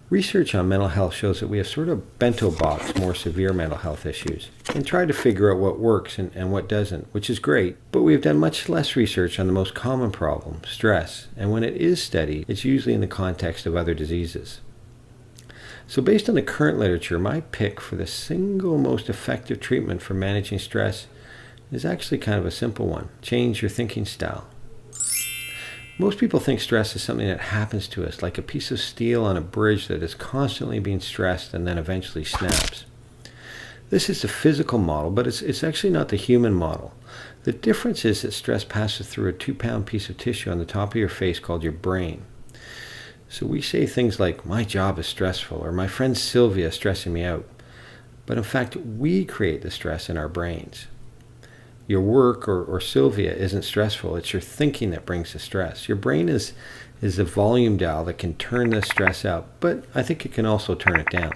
Research on mental health shows that we have sort of bento box more severe mental health issues and tried to figure out what works and what doesn't, which is great, but we have done much less research on the most common problem, stress, and when it is studied, it's usually in the context of other diseases. So based on the current literature, my pick for the single most effective treatment for managing stress is actually kind of a simple one. Change your thinking style. Most people think stress is something that happens to us, like a piece of steel on a bridge that is constantly being stressed and then eventually snaps. This is the physical model, but it's actually not the human model. The difference is that stress passes through a 2-pound piece of tissue on the top of your face called your brain. So we say things like, my job is stressful, or my friend Sylvia is stressing me out. But in fact, we create the stress in our brains. Your work or Sylvia isn't stressful. It's your thinking that brings the stress. Your brain is a volume dial that can turn the stress up, but I think it can also turn it down.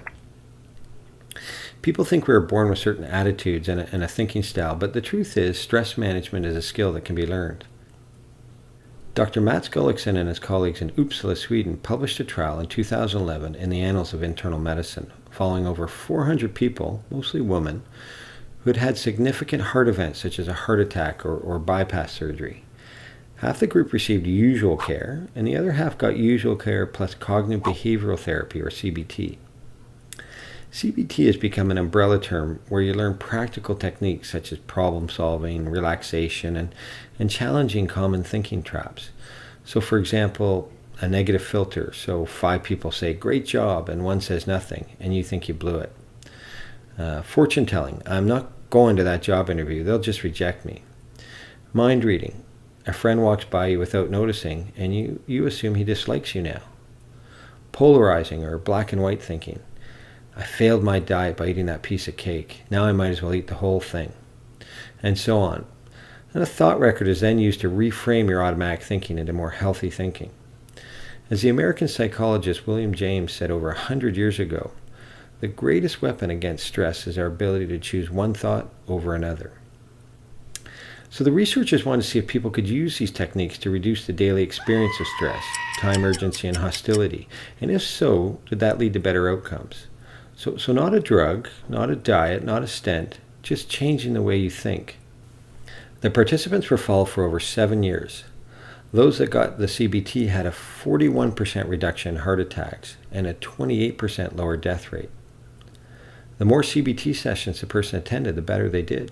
People think we are born with certain attitudes and a thinking style, but the truth is stress management is a skill that can be learned. Dr. Mats Gullikson and his colleagues in Uppsala, Sweden, published a trial in 2011 in the Annals of Internal Medicine, following over 400 people, mostly women, who had had significant heart events such as a heart attack or bypass surgery. Half the group received usual care, and the other half got usual care plus cognitive behavioral therapy, or CBT. CBT has become an umbrella term where you learn practical techniques such as problem solving, relaxation, and challenging common thinking traps. So for example, a negative filter. So 5 people say, great job, and 1 says nothing, and you think you blew it. Fortune telling. I'm not going to that job interview. They'll just reject me. Mind reading. A friend walks by you without noticing, and you assume he dislikes you now. Polarizing, or black and white thinking. I failed my diet by eating that piece of cake. Now I might as well eat the whole thing. And so on. And a thought record is then used to reframe your automatic thinking into more healthy thinking. As the American psychologist William James said over 100 years ago, the greatest weapon against stress is our ability to choose one thought over another. So the researchers wanted to see if people could use these techniques to reduce the daily experience of stress, time urgency, and hostility. And if so, did that lead to better outcomes? So not a drug, not a diet, not a stent, just changing the way you think. The participants were followed for over 7 years. Those that got the CBT had a 41% reduction in heart attacks and a 28% lower death rate. The more CBT sessions the person attended, the better they did.